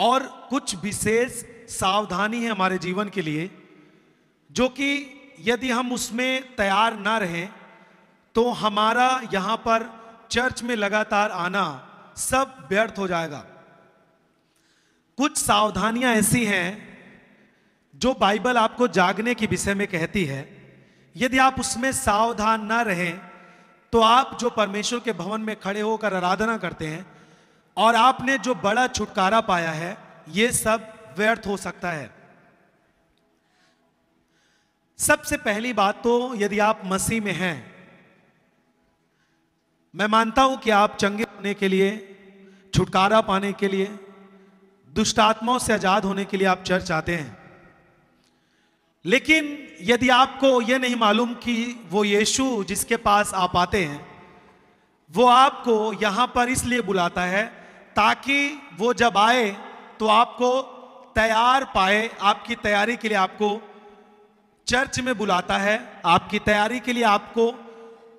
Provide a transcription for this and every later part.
और कुछ विशेष सावधानी है हमारे जीवन के लिए, जो कि यदि हम उसमें तैयार ना रहें तो हमारा यहां पर चर्च में लगातार आना सब व्यर्थ हो जाएगा। कुछ सावधानियां ऐसी हैं जो बाइबल आपको जागने के विषय में कहती है। यदि आप उसमें सावधान ना रहें तो आप जो परमेश्वर के भवन में खड़े होकर आराधना करते हैं और आपने जो बड़ा छुटकारा पाया है, ये सब व्यर्थ हो सकता है। सबसे पहली बात तो यदि आप मसीह में हैं, मैं मानता हूं कि आप चंगे होने के लिए, छुटकारा पाने के लिए, दुष्ट आत्माओं से आजाद होने के लिए आप चर्च आते हैं। लेकिन यदि आपको यह नहीं मालूम कि वो यीशु जिसके पास आप आते हैं, वो आपको यहां पर इसलिए बुलाता है ताकि वो जब आए तो आपको तैयार पाए, आपकी तैयारी के लिए आपको चर्च में बुलाता है। आपकी तैयारी के लिए आपको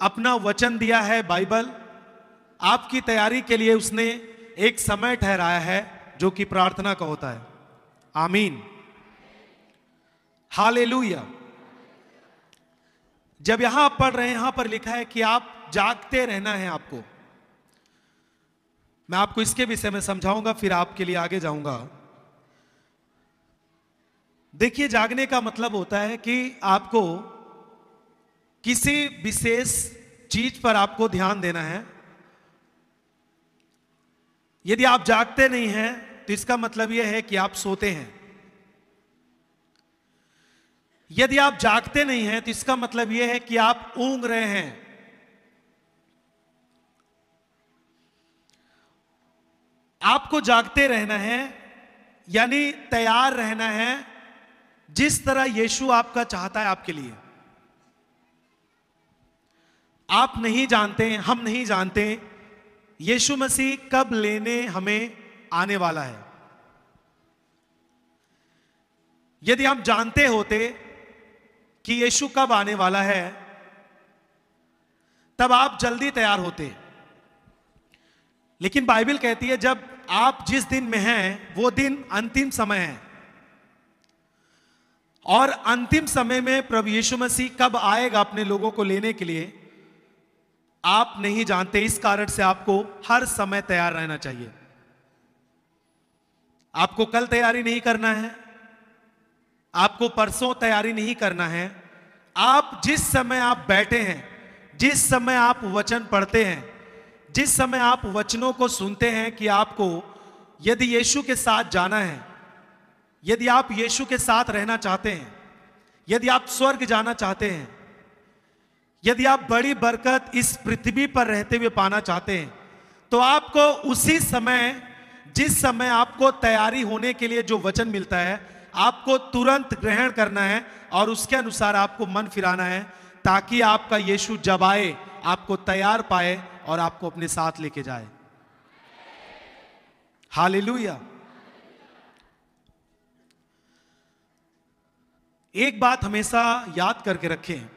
अपना वचन दिया है बाइबल। आपकी तैयारी के लिए उसने एक समय ठहराया है जो कि प्रार्थना का होता है। आमीन, हालेलुया। जब यहां आप पढ़ रहे हैं, यहां पर लिखा है कि आप जागते रहना है आपको। मैं आपको इसके विषय में समझाऊंगा, फिर आपके लिए आगे जाऊंगा। देखिए, जागने का मतलब होता है कि आपको किसी विशेष चीज पर आपको ध्यान देना है। यदि आप जागते नहीं हैं तो इसका मतलब यह है कि आप सोते हैं। यदि आप जागते नहीं हैं तो इसका मतलब यह है कि आप ऊंघ रहे हैं। आपको जागते रहना है, यानी तैयार रहना है, जिस तरह यीशु आपका चाहता है आपके लिए। आप नहीं जानते, हम नहीं जानते यीशु मसीह कब लेने हमें आने वाला है। यदि हम जानते होते कि यीशु कब आने वाला है, तब आप जल्दी तैयार होते। लेकिन बाइबल कहती है जब आप जिस दिन में हैं वो दिन अंतिम समय है, और अंतिम समय में प्रभु यीशु मसीह कब आएगा अपने लोगों को लेने के लिए, आप नहीं जानते। इस कारण से आपको हर समय तैयार रहना चाहिए। आपको कल तैयारी नहीं करना है, आपको परसों तैयारी नहीं करना है। आप जिस समय आप बैठे हैं, जिस समय आप वचन पढ़ते हैं, जिस समय आप वचनों को सुनते हैं कि आपको यदि यीशु के साथ जाना है, यदि आप यीशु के साथ रहना चाहते हैं, यदि आप स्वर्ग जाना चाहते हैं, यदि आप बड़ी बरकत इस पृथ्वी पर रहते हुए पाना चाहते हैं, तो आपको उसी समय, जिस समय आपको तैयारी होने के लिए जो वचन मिलता है, आपको तुरंत ग्रहण करना है और उसके अनुसार आपको मन फिराना है, ताकि आपका यीशु जब आए आपको तैयार पाए और आपको अपने साथ लेके जाए। हालेलुया। एक बात हमेशा याद करके रखें,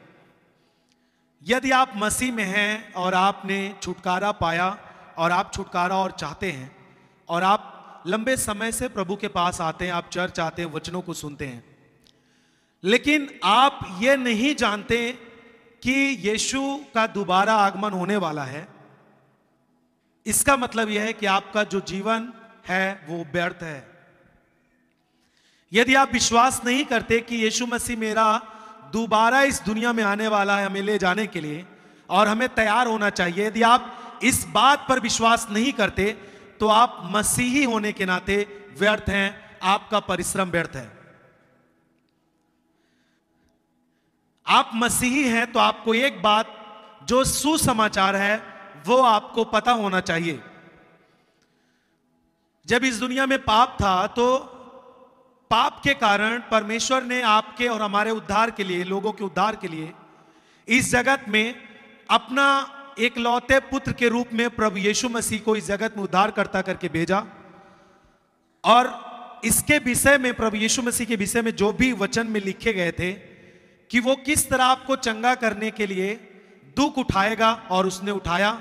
यदि आप मसीह में हैं और आपने छुटकारा पाया और आप छुटकारा और चाहते हैं और आप लंबे समय से प्रभु के पास आते हैं, आप चर्च आते हैं, वचनों को सुनते हैं, लेकिन आप ये नहीं जानते कि यीशु का दोबारा आगमन होने वाला है, इसका मतलब यह है कि आपका जो जीवन है वो व्यर्थ है। यदि आप विश्वास नहीं करते कि यीशु मसीह मेरा दोबारा इस दुनिया में आने वाला है हमें ले जाने के लिए और हमें तैयार होना चाहिए, यदि आप इस बात पर विश्वास नहीं करते तो आप मसीही होने के नाते व्यर्थ हैं, आपका परिश्रम व्यर्थ है। आप मसीही हैं तो आपको एक बात जो सुसमाचार है वो आपको पता होना चाहिए। जब इस दुनिया में पाप था तो पाप के कारण परमेश्वर ने आपके और हमारे उद्धार के लिए, लोगों के उद्धार के लिए इस जगत में अपना एक लौते पुत्र के रूप में प्रभु यीशु मसीह को इस जगत में उद्धारकर्ता करके भेजा। और इसके विषय में, प्रभु यीशु मसीह के विषय में जो भी वचन में लिखे गए थे कि वो किस तरह आपको चंगा करने के लिए दुख उठाएगा, और उसने उठाया।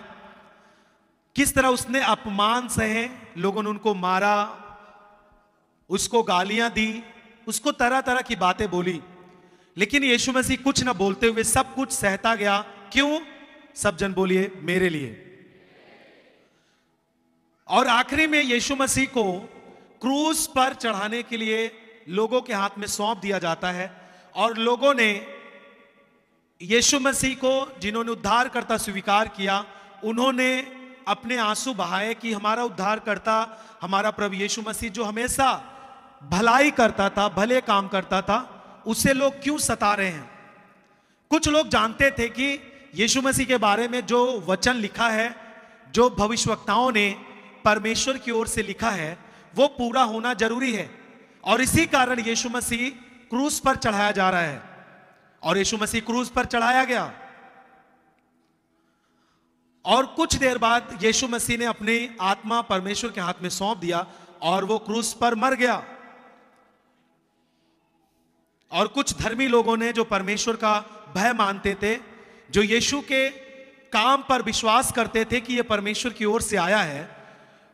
किस तरह उसने अपमान सहे, लोगों ने उनको मारा, उसको गालियां दी, उसको तरह तरह की बातें बोली, लेकिन यीशु मसीह कुछ ना बोलते हुए सब कुछ सहता गया। क्यों? सब जन बोलिए, मेरे लिए। और आखिरी में यीशु मसीह को क्रूस पर चढ़ाने के लिए लोगों के हाथ में सौंप दिया जाता है, और लोगों ने यीशु मसीह को, जिन्होंने उद्धारकर्ता स्वीकार किया, उन्होंने अपने आंसू बहाए कि हमारा उद्धारकर्ता, हमारा प्रभु यीशु मसीह जो हमेशा भलाई करता था, भले काम करता था, उसे लोग क्यों सता रहे हैं। कुछ लोग जानते थे कि यीशु मसीह के बारे में जो वचन लिखा है, जो भविष्यवक्ताओं ने परमेश्वर की ओर से लिखा है, वो पूरा होना जरूरी है, और इसी कारण यीशु मसीह क्रूस पर चढ़ाया जा रहा है। और यीशु मसीह क्रूस पर चढ़ाया गया, और कुछ देर बाद यीशु मसीह ने अपनी आत्मा परमेश्वर के हाथ में सौंप दिया, और वो क्रूस पर मर गया। और कुछ धर्मी लोगों ने, जो परमेश्वर का भय मानते थे, जो यीशु के काम पर विश्वास करते थे कि यह परमेश्वर की ओर से आया है,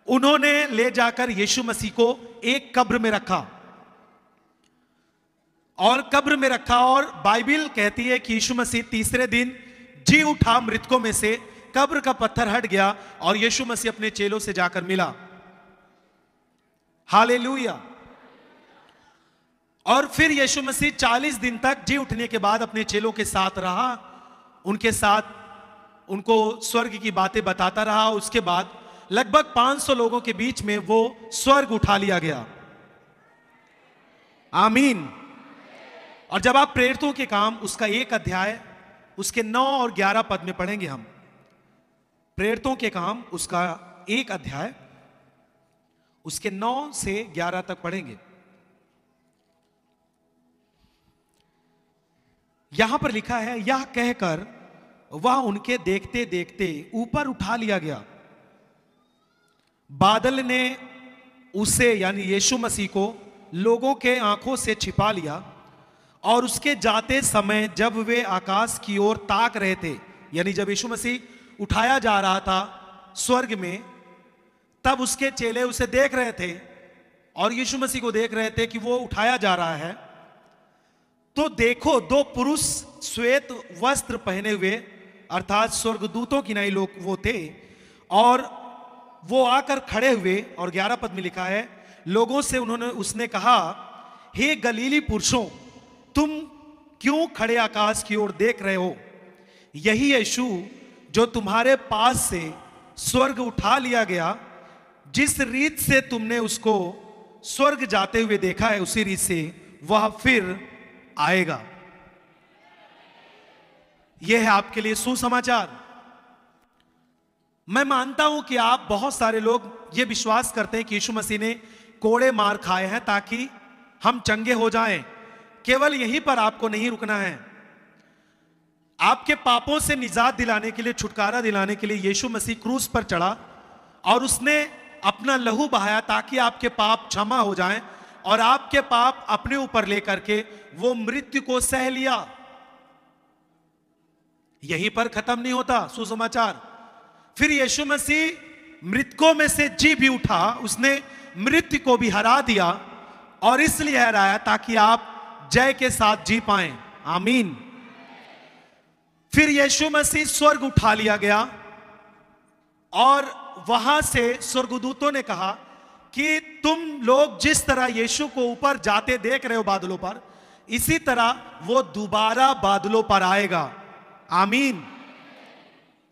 उन्होंने ले जाकर यीशु मसीह को एक कब्र में रखा, और बाइबल कहती है कि यीशु मसीह तीसरे दिन जी उठा मृतकों में से, कब्र का पत्थर हट गया, और यीशु मसीह अपने चेलों से जाकर मिला। हालेलुया। और फिर यीशु मसीह 40 दिन तक जी उठने के बाद अपने चेलों के साथ रहा, उनके साथ उनको स्वर्ग की बातें बताता रहा। उसके बाद लगभग 500 लोगों के बीच में वो स्वर्ग उठा लिया गया। आमीन। और जब आप प्रेरितों के काम उसका 1 अध्याय उसके 9 और 11 पद में पढ़ेंगे, हम प्रेरितों के काम उसका 1 अध्याय उसके 9 से 11 तक पढ़ेंगे। यहां पर लिखा है, यह कहकर वह उनके देखते देखते ऊपर उठा लिया गया। बादल ने उसे, यानी यीशु मसीह को, लोगों के आंखों से छिपा लिया, और उसके जाते समय जब वे आकाश की ओर ताक रहे थे, यानी जब यीशु मसीह उठाया जा रहा था स्वर्ग में, तब उसके चेले उसे देख रहे थे, और यीशु मसीह को देख रहे थे कि वो उठाया जा रहा है। तो देखो, 2 पुरुष श्वेत वस्त्र पहने हुए, अर्थात स्वर्गदूतों की नई लोग वो थे, और वो आकर खड़े हुए, और 11 पद में लिखा है, लोगों से उसने कहा, हे गलीली पुरुषों, तुम क्यों खड़े आकाश की ओर देख रहे हो? यही यीशु जो तुम्हारे पास से स्वर्ग उठा लिया गया, जिस रीत से तुमने उसको स्वर्ग जाते हुए देखा है, उसी रीत से वह फिर आएगा। यह है आपके लिए सुसमाचार। मैं मानता हूं कि आप, बहुत सारे लोग यह विश्वास करते हैं कि यीशु मसीह ने कोड़े मार खाए हैं ताकि हम चंगे हो जाएं। केवल यहीं पर आपको नहीं रुकना है। आपके पापों से निजात दिलाने के लिए, छुटकारा दिलाने के लिए यीशु मसीह क्रूस पर चढ़ा, और उसने अपना लहू बहाया ताकि आपके पाप क्षमा हो जाएं, और आपके पाप अपने ऊपर लेकर के वो मृत्यु को सह लिया। यहीं पर खत्म नहीं होता सुसमाचार। फिर यीशु मसीह मृतकों में से जी भी उठा, उसने मृत्यु को भी हरा दिया, और इसलिए हराया ताकि आप जय के साथ जी पाएं। आमीन। फिर यीशु मसीह स्वर्ग उठा लिया गया, और वहां से स्वर्गदूतों ने कहा कि तुम लोग जिस तरह यीशु को ऊपर जाते देख रहे हो बादलों पर, इसी तरह वो दोबारा बादलों पर आएगा। आमीन।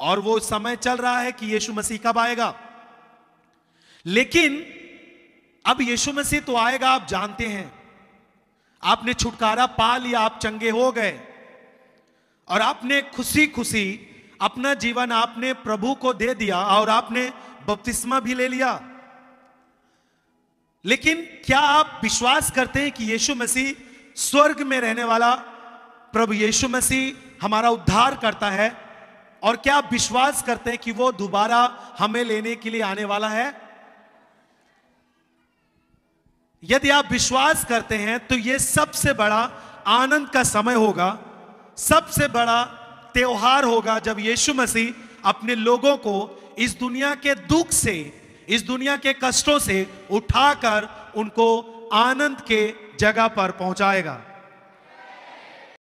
और वो समय चल रहा है कि यीशु मसीह कब आएगा। लेकिन अब यीशु मसीह तो आएगा, आप जानते हैं। आपने छुटकारा पा लिया, आप चंगे हो गए, और आपने खुशी खुशी अपना जीवन आपने प्रभु को दे दिया, और आपने बपतिस्मा भी ले लिया। लेकिन क्या आप विश्वास करते हैं कि यीशु मसीह स्वर्ग में रहने वाला प्रभु यीशु मसीह हमारा उद्धार करता है? और क्या आप विश्वास करते हैं कि वो दोबारा हमें लेने के लिए आने वाला है? यदि आप विश्वास करते हैं तो यह सबसे बड़ा आनंद का समय होगा, सबसे बड़ा त्योहार होगा, जब यीशु मसीह अपने लोगों को इस दुनिया के दुख से, इस दुनिया के कष्टों से उठाकर उनको आनंद के जगह पर पहुंचाएगा।